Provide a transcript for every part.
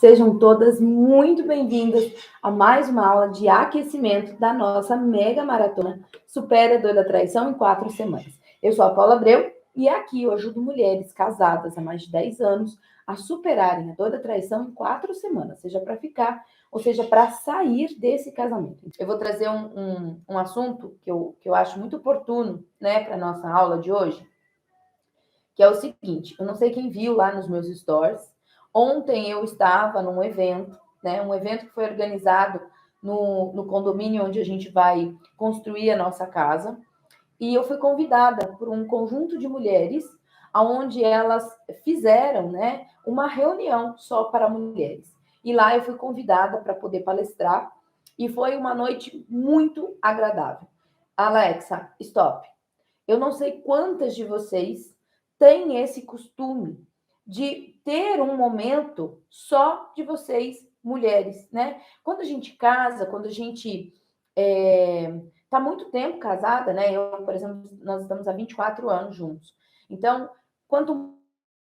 Sejam todas muito bem-vindas a mais uma aula de aquecimento da nossa mega maratona Supera a Dor da Traição em 4 semanas. Eu sou a Paula Abreu e aqui eu ajudo mulheres casadas há mais de 10 anos a superarem a dor da traição em 4 semanas, seja para ficar ou seja para sair desse casamento. Eu vou trazer um assunto que eu acho muito oportuno, né, para a nossa aula de hoje, que é o seguinte: eu não sei quem viu lá nos meus stories. Ontem eu estava num evento, né? Um evento que foi organizado no condomínio onde a gente vai construir a nossa casa. E eu fui convidada por um conjunto de mulheres, onde elas fizeram, né, uma reunião só para mulheres. E lá eu fui convidada para poder palestrar. E foi uma noite muito agradável. Alexa, stop. Eu não sei quantas de vocês têm esse costume de ter um momento só de vocês, mulheres, né? Quando a gente casa, quando a gente tá muito tempo casada, né? Eu, por exemplo, nós estamos há 24 anos juntos. Então, quanto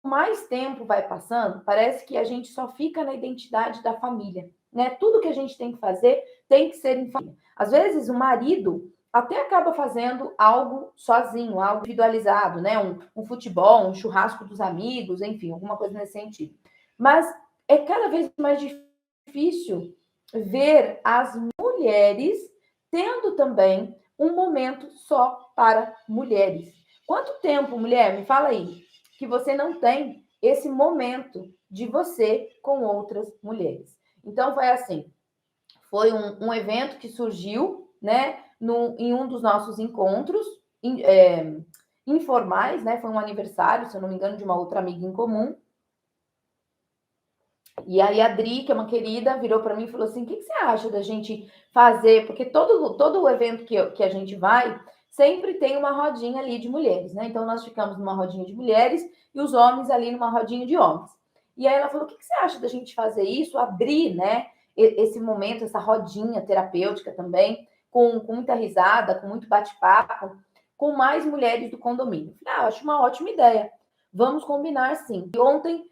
mais tempo vai passando, parece que a gente só fica na identidade da família, né? Tudo que a gente tem que fazer tem que ser em família. Às vezes, o marido até acaba fazendo algo sozinho, algo individualizado, né? Um futebol, um churrasco dos amigos, enfim, alguma coisa nesse sentido. Mas é cada vez mais difícil ver as mulheres tendo também um momento só para mulheres. Quanto tempo, mulher, me fala aí, que você não tem esse momento de você com outras mulheres? Então, foi assim, foi um evento que surgiu, né, em um dos nossos encontros informais, né? Foi um aniversário, se eu não me engano, de uma outra amiga em comum. E aí a Dri, que é uma querida, virou para mim e falou assim: o que você acha da gente fazer? Porque todo o evento que a gente vai, sempre tem uma rodinha ali de mulheres, né? Então nós ficamos numa rodinha de mulheres e os homens ali numa rodinha de homens. E aí ela falou: o que você acha da gente fazer isso? Abrir, né? Esse momento, essa rodinha terapêutica também, com muita risada, com muito bate-papo, com mais mulheres do condomínio. Falei: acho uma ótima ideia. Vamos combinar sim. E ontem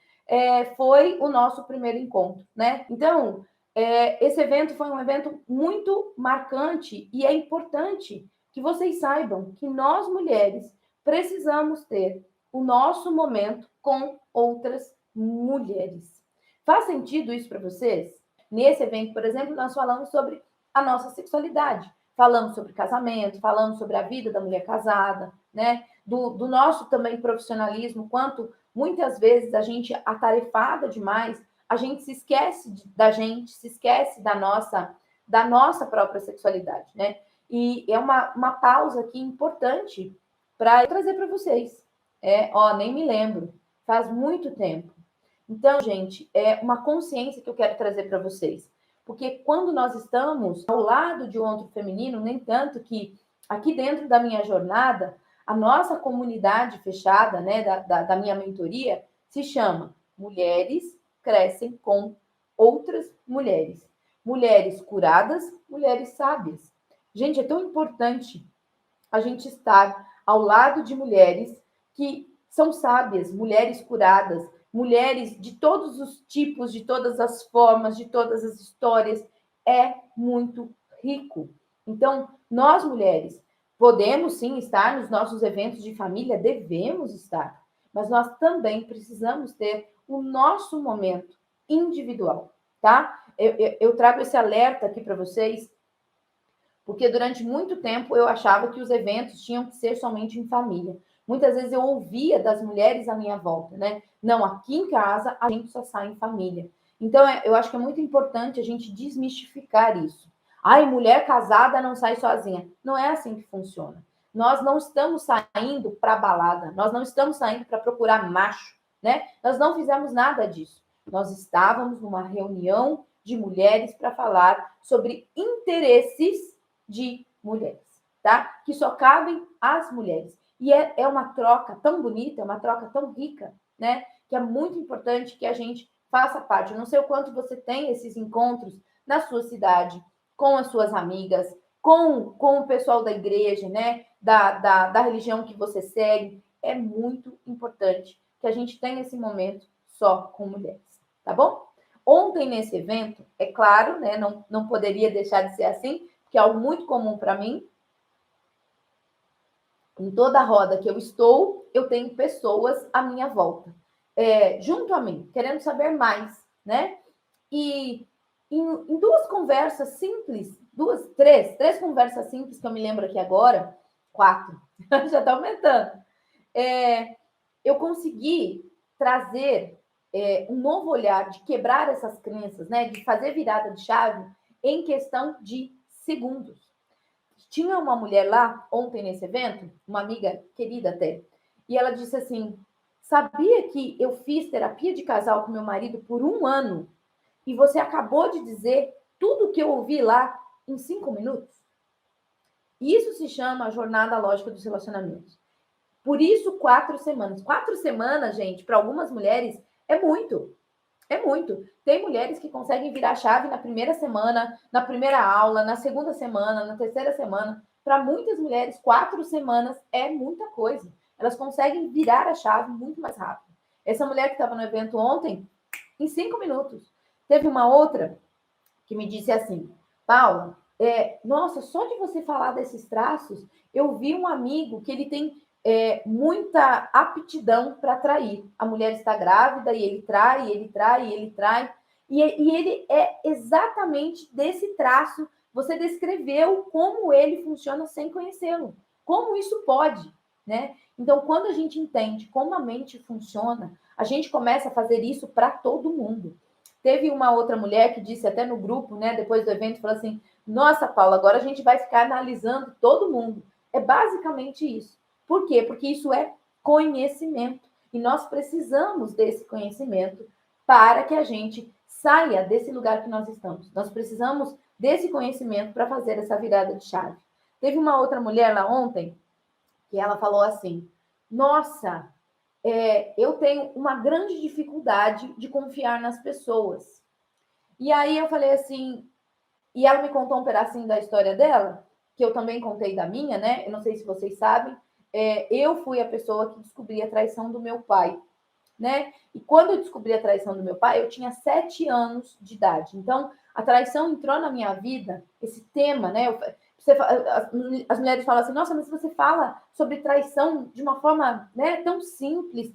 foi o nosso primeiro encontro, né? Então, esse evento foi um evento muito marcante e é importante que vocês saibam que nós, mulheres, precisamos ter o nosso momento com outras mulheres. Faz sentido isso para vocês? Nesse evento, por exemplo, nós falamos sobre a nossa sexualidade, falamos sobre casamento, falamos sobre a vida da mulher casada, né? Do nosso também profissionalismo, quanto muitas vezes a gente, atarefada demais, a gente se esquece da gente, se esquece da nossa própria sexualidade, né? E é uma pausa aqui importante para trazer para vocês. Nem me lembro, faz muito tempo. Então, gente, é uma consciência que eu quero trazer para vocês. Porque quando nós estamos ao lado de um outro feminino, nem tanto que aqui dentro da minha jornada, a nossa comunidade fechada, né, da minha mentoria, se chama Mulheres Crescem com Outras Mulheres. Mulheres curadas, mulheres sábias. Gente, é tão importante a gente estar ao lado de mulheres que são sábias, mulheres curadas, mulheres de todos os tipos, de todas as formas, de todas as histórias. É muito rico. Então, nós mulheres podemos sim estar nos nossos eventos de família, devemos estar, mas nós também precisamos ter o nosso momento individual, tá? Eu trago esse alerta aqui para vocês, porque durante muito tempo eu achava que os eventos tinham que ser somente em família. Muitas vezes eu ouvia das mulheres à minha volta, né? Não, aqui em casa a gente só sai em família. Então, eu acho que é muito importante a gente desmistificar isso. Ai, mulher casada não sai sozinha. Não é assim que funciona. Nós não estamos saindo para balada, nós não estamos saindo para procurar macho, né? Nós não fizemos nada disso. Nós estávamos numa reunião de mulheres para falar sobre interesses de mulheres, tá? Que só cabem às mulheres. E é uma troca tão bonita, é uma troca tão rica, né? Que é muito importante que a gente faça parte. Eu não sei o quanto você tem esses encontros na sua cidade, com as suas amigas, com o pessoal da igreja, né? Da religião que você segue. É muito importante que a gente tenha esse momento só com mulheres, tá bom? ontem nesse evento, é claro, né, não poderia deixar de ser assim, que é algo muito comum para mim. Em toda a roda que eu estou, eu tenho pessoas à minha volta, junto a mim, querendo saber mais, né? E em duas conversas simples, três conversas simples que eu me lembro aqui agora, 4, já está aumentando. Eu consegui trazer um novo olhar, de quebrar essas crenças, né? De fazer virada de chave em questão de segundos. Tinha uma mulher lá ontem nesse evento, uma amiga querida até, e ela disse assim: sabia que eu fiz terapia de casal com meu marido por 1 ano e você acabou de dizer tudo que eu ouvi lá em 5 minutos? Isso se chama a jornada lógica dos relacionamentos. Por isso, 4 semanas. 4 semanas, gente, para algumas mulheres é muito. É muito. Tem mulheres que conseguem virar a chave na primeira semana, na primeira aula, na segunda semana, na terceira semana. Para muitas mulheres, 4 semanas é muita coisa. Elas conseguem virar a chave muito mais rápido. Essa mulher que estava no evento ontem, em 5 minutos. Teve uma outra que me disse assim: Paula, nossa, só de você falar desses traços, eu vi um amigo que ele tem muita aptidão para trair. A mulher está grávida e ele trai, ele trai, ele trai. E ele é exatamente desse traço. Você descreveu como ele funciona sem conhecê-lo. Como isso pode, né? Então, quando a gente entende como a mente funciona, a gente começa a fazer isso para todo mundo. Teve uma outra mulher que disse até no grupo, né, depois do evento, falou assim: nossa, Paula, agora a gente vai ficar analisando todo mundo. É basicamente isso. Por quê? Porque isso é conhecimento. E nós precisamos desse conhecimento para que a gente saia desse lugar que nós estamos. Nós precisamos desse conhecimento para fazer essa virada de chave. Teve uma outra mulher lá ontem que ela falou assim: nossa, eu tenho uma grande dificuldade de confiar nas pessoas. E aí eu falei assim, e ela me contou um pedacinho da história dela, que eu também contei da minha, né? Eu não sei se vocês sabem, eu fui a pessoa que descobri a traição do meu pai, né? E quando eu descobri a traição do meu pai, eu tinha 7 anos de idade. Então, a traição entrou na minha vida, esse tema, né? As mulheres falam assim: nossa, mas você fala sobre traição de uma forma, né, tão simples,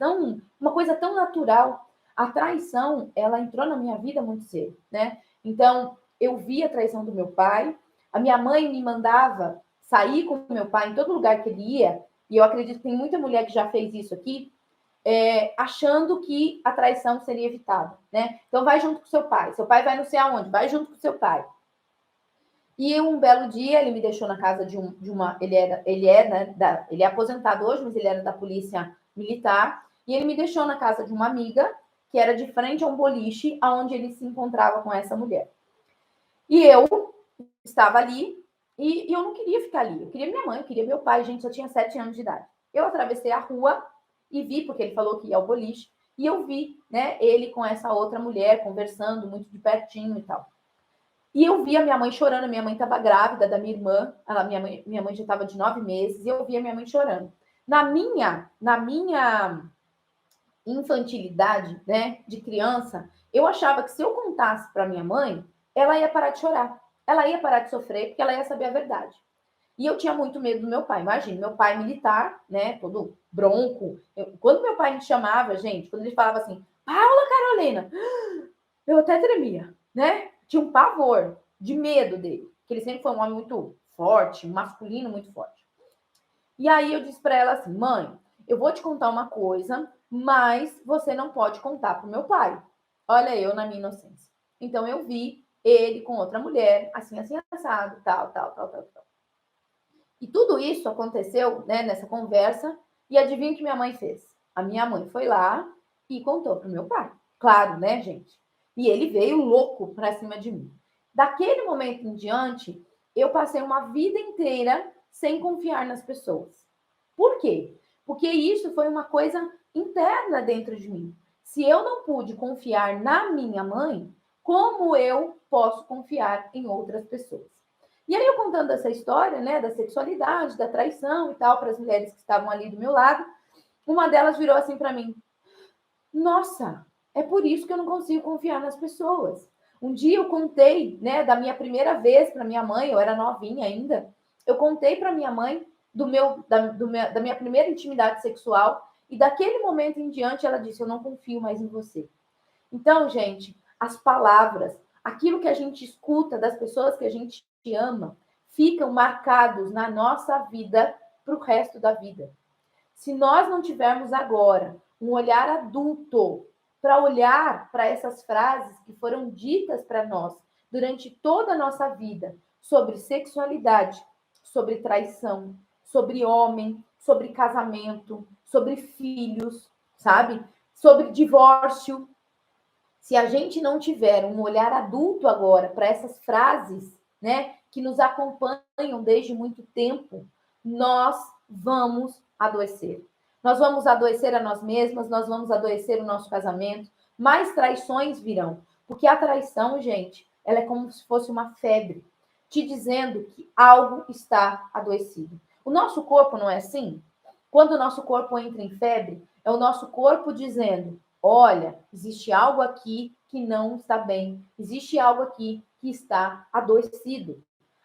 uma coisa tão natural. A traição, ela entrou na minha vida muito cedo, né? Então, eu vi a traição do meu pai, a minha mãe me mandava sair com o meu pai em todo lugar que ele ia, e eu acredito que tem muita mulher que já fez isso aqui, achando que a traição seria evitada, né? Então, vai junto com seu pai vai não sei aonde, vai junto com seu pai. E um belo dia ele me deixou na casa de uma. Ele é aposentado hoje, mas ele era da polícia militar. E ele me deixou na casa de uma amiga que era de frente a um boliche, aonde ele se encontrava com essa mulher. E eu estava ali e eu não queria ficar ali. Eu queria minha mãe, eu queria meu pai. Gente, eu tinha 7 anos de idade. Eu atravessei a rua e vi, porque ele falou que ia ao boliche, e eu vi, né, ele com essa outra mulher conversando muito de pertinho e tal. E eu vi a minha mãe chorando, minha mãe estava grávida da minha irmã, minha mãe já estava de 9 meses, e eu vi a minha mãe chorando. Na minha infantilidade, né, de criança, eu achava que se eu contasse para minha mãe, ela ia parar de chorar, ela ia parar de sofrer, porque ela ia saber a verdade. E eu tinha muito medo do meu pai. Imagina, meu pai militar, né, todo bronco. Quando meu pai me chamava, gente, quando ele falava assim: Paula Carolina, eu até tremia, né? Tinha um pavor, de medo dele, que ele sempre foi um homem muito forte, um masculino muito forte. E aí eu disse para ela assim: mãe, eu vou te contar uma coisa, mas você não pode contar para o meu pai. Olha eu na minha inocência. Então eu vi ele com outra mulher, assim, assado, tal. E tudo isso aconteceu, né, nessa conversa, e adivinha o que minha mãe fez? A minha mãe foi lá e contou para o meu pai. Claro, né, gente? E ele veio louco para cima de mim. Daquele momento em diante, eu passei uma vida inteira sem confiar nas pessoas. Por quê? Porque isso foi uma coisa interna dentro de mim. Se eu não pude confiar na minha mãe, como eu posso confiar em outras pessoas? E aí eu contando essa história, né, da sexualidade, da traição e tal, para as mulheres que estavam ali do meu lado, uma delas virou assim para mim: nossa, É por isso que eu não consigo confiar nas pessoas. Um dia eu contei, né, da minha primeira vez para minha mãe, eu era novinha ainda, eu contei para minha mãe da minha primeira intimidade sexual, e daquele momento em diante ela disse: eu não confio mais em você. Então, gente, as palavras, aquilo que a gente escuta das pessoas que a gente ama, ficam marcados na nossa vida para o resto da vida. Se nós não tivermos agora um olhar adulto para olhar para essas frases que foram ditas para nós durante toda a nossa vida sobre sexualidade, sobre traição, sobre homem, sobre casamento, sobre filhos, sabe? Sobre divórcio. Se a gente não tiver um olhar adulto agora para essas frases, né, que nos acompanham desde muito tempo, nós vamos adoecer. Nós vamos adoecer a nós mesmas, nós vamos adoecer o nosso casamento, mais traições virão. Porque a traição, gente, ela é como se fosse uma febre, te dizendo que algo está adoecido. O nosso corpo não é assim? Quando o nosso corpo entra em febre, é o nosso corpo dizendo: olha, existe algo aqui que não está bem, existe algo aqui que está adoecido.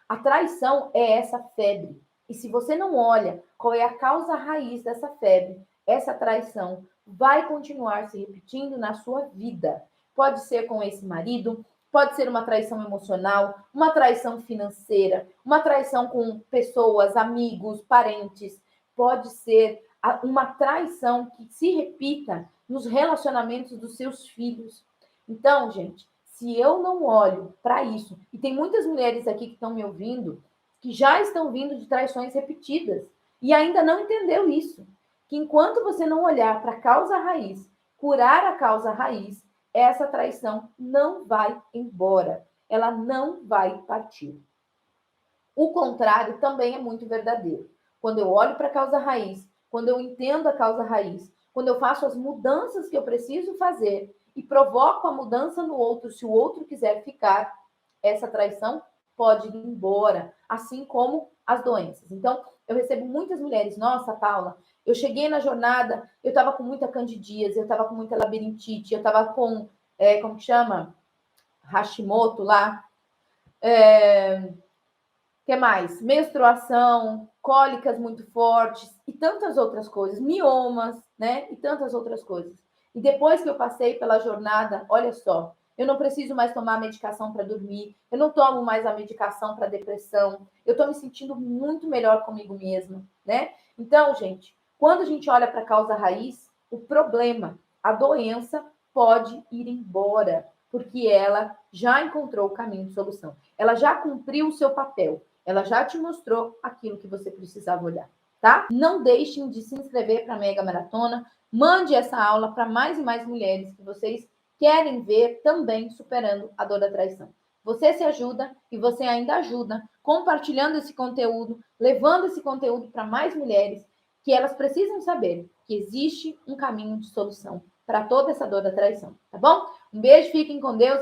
A traição é essa febre. E se você não olha qual é a causa raiz dessa febre, essa traição vai continuar se repetindo na sua vida. Pode ser com esse marido, pode ser uma traição emocional, uma traição financeira, uma traição com pessoas, amigos, parentes. Pode ser uma traição que se repita nos relacionamentos dos seus filhos. Então, gente, se eu não olho para isso, e tem muitas mulheres aqui que estão me ouvindo, que já estão vindo de traições repetidas e ainda não entendeu isso, que enquanto você não olhar para a causa raiz, curar a causa raiz, essa traição não vai embora, ela não vai partir. O contrário também é muito verdadeiro. Quando eu olho para a causa raiz, quando eu entendo a causa raiz, quando eu faço as mudanças que eu preciso fazer e provoco a mudança no outro, se o outro quiser ficar, essa traição pode ir embora, assim como as doenças. Então, eu recebo muitas mulheres: nossa, Paula, eu cheguei na jornada, eu estava com muita candidíase, eu estava com muita labirintite, eu estava com, como que chama? Hashimoto lá. Que mais? Menstruação, cólicas muito fortes e tantas outras coisas, miomas, né? E tantas outras coisas. E depois que eu passei pela jornada, olha só, eu não preciso mais tomar medicação para dormir, eu não tomo mais a medicação para depressão, eu estou me sentindo muito melhor comigo mesma, né? Então, gente, quando a gente olha para a causa raiz, o problema, a doença pode ir embora, porque ela já encontrou o caminho de solução. Ela já cumpriu o seu papel. Ela já te mostrou aquilo que você precisava olhar, tá? Não deixem de se inscrever para a Mega Maratona. Mande essa aula para mais e mais mulheres que vocês querem ver também superando a dor da traição. Você se ajuda e você ainda ajuda compartilhando esse conteúdo, levando esse conteúdo para mais mulheres, que elas precisam saber que existe um caminho de solução para toda essa dor da traição, tá bom? Um beijo, fiquem com Deus.